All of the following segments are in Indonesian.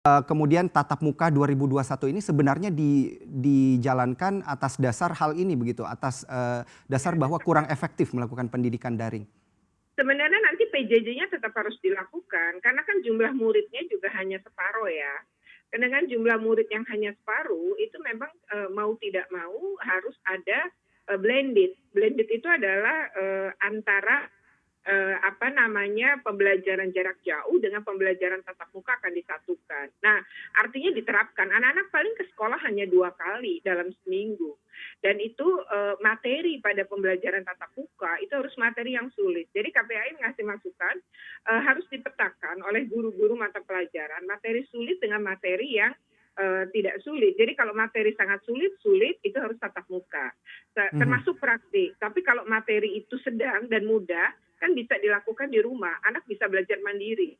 Kemudian tatap muka 2021 ini sebenarnya dijalankan atas dasar hal ini begitu, atas dasar bahwa kurang efektif melakukan pendidikan daring. Sebenarnya nanti PJJ-nya tetap harus dilakukan, karena kan jumlah muridnya juga hanya separuh ya. Dengan jumlah murid yang hanya separuh, itu memang mau tidak mau harus ada blended. Blended itu adalah antara pembelajaran jarak jauh dengan pembelajaran tatap muka akan disatukan. Nah, artinya diterapkan. Anak-anak paling ke sekolah hanya 2 kali dalam seminggu. Dan itu materi pada pembelajaran tatap muka itu harus materi yang sulit. Jadi KPAI ngasih masukan harus dipetakan oleh guru-guru mata pelajaran materi sulit dengan materi yang tidak sulit. Jadi kalau materi sangat sulit itu harus tatap muka, termasuk praktik. Tapi kalau materi itu sedang dan mudah, kan bisa dilakukan di rumah. Anak bisa belajar mandiri.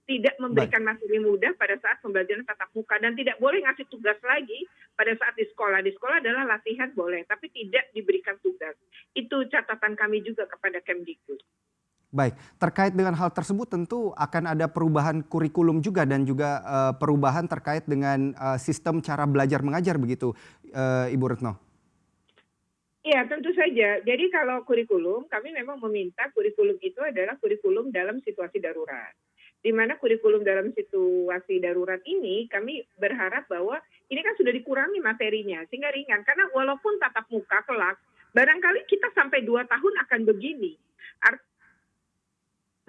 Tidak memberikan materi mudah pada saat pembelajaran tatap muka, dan tidak boleh ngasih tugas lagi pada saat di sekolah. Di sekolah adalah latihan boleh, tapi tidak diberikan tugas. Itu catatan kami juga kepada Kemdikbud. Baik, terkait dengan hal tersebut tentu akan ada perubahan kurikulum juga dan juga perubahan terkait dengan sistem cara belajar mengajar begitu, Ibu Retno. Iya, tentu saja. Jadi kalau kurikulum, kami memang meminta kurikulum itu adalah kurikulum dalam situasi darurat. Di mana kurikulum dalam situasi darurat ini kami berharap bahwa ini kan sudah dikurangi materinya sehingga ringan. Karena walaupun tatap muka kelak, barangkali kita sampai 2 tahun akan begini.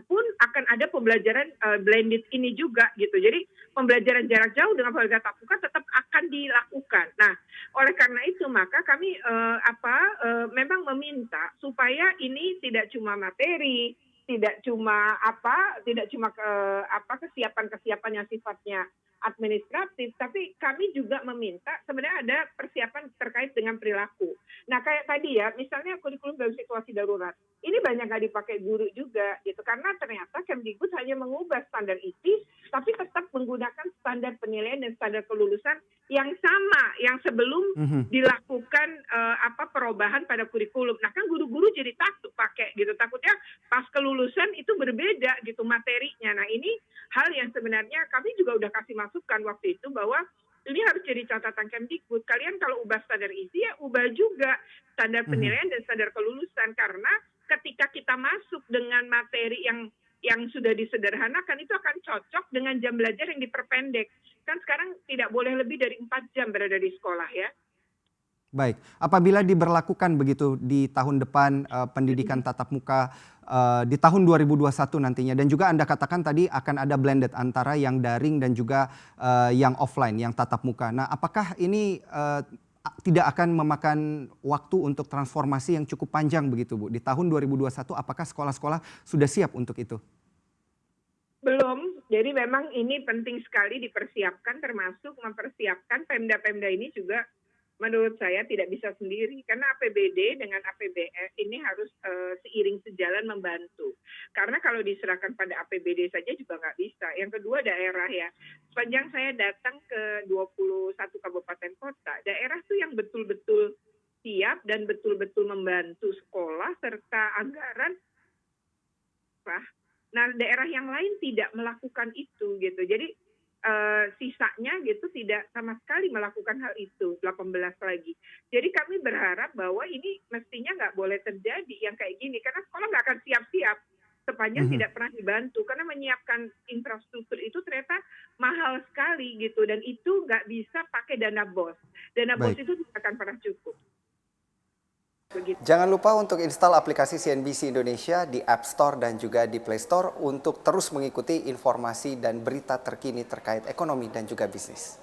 Pun akan ada pembelajaran blended ini juga gitu. Jadi pembelajaran jarak jauh dengan pembelajaran tatap muka tetap akan dilakukan. Nah, oleh karena itu maka kami memang meminta supaya ini tidak cuma materi, tidak cuma kesiapan yang sifatnya administratif, tapi kami juga meminta sebenarnya ada persiapan terkait dengan perilaku. Nah, kayak tadi ya, misalnya kurikulum dalam situasi darurat, ini banyak nggak dipakai guru juga, gitu. Karena ternyata Kemdikbud hanya mengubah standar ITIS, tapi tetap menggunakan standar penilaian dan standar kelulusan yang sama, yang sebelum dilakukan perubahan pada kurikulum. Nah, kan guru-guru jadi takut pakai, gitu. Takutnya pas kelulusan itu berbeda, gitu, materinya. Nah, ini hal yang sebenarnya kami juga udah kasih masukan waktu itu bahwa ini harus jadi catatan Kemdikbud. Kalian kalau ubah standar isi ya ubah juga standar penilaian dan standar kelulusan, karena ketika kita masuk dengan materi yang sudah disederhanakan itu akan cocok dengan jam belajar yang diperpendek. Kan sekarang tidak boleh lebih dari 4 jam berada di sekolah ya. Baik, apabila diberlakukan begitu di tahun depan pendidikan tatap muka di tahun 2021 nantinya, dan juga Anda katakan tadi akan ada blended antara yang daring dan juga yang offline, yang tatap muka. Nah, apakah ini tidak akan memakan waktu untuk transformasi yang cukup panjang begitu, Bu? Di tahun 2021 apakah sekolah-sekolah sudah siap untuk itu? Belum, jadi memang ini penting sekali dipersiapkan, termasuk mempersiapkan Pemda-Pemda ini juga menurut saya tidak bisa sendiri, karena APBD dengan APBN ini harus seiring sejalan membantu. Karena kalau diserahkan pada APBD saja juga nggak bisa. Yang kedua daerah ya, sepanjang saya datang ke 21 kabupaten kota, daerah tuh yang betul-betul siap dan betul-betul membantu sekolah serta anggaran. Nah, daerah yang lain tidak melakukan itu gitu. Jadi sisanya gitu tidak sama sekali melakukan hal itu, 18 lagi. Jadi kami berharap bahwa ini mestinya nggak boleh terjadi yang kayak gini, karena sekolah nggak akan siap-siap sepanjang tidak pernah dibantu, karena menyiapkan infrastruktur itu ternyata mahal sekali gitu, dan itu nggak bisa pakai dana BOS. Dana BOS itu tidak akan pernah cukup. Begitu. Jangan lupa untuk install aplikasi CNBC Indonesia di App Store dan juga di Play Store untuk terus mengikuti informasi dan berita terkini terkait ekonomi dan juga bisnis.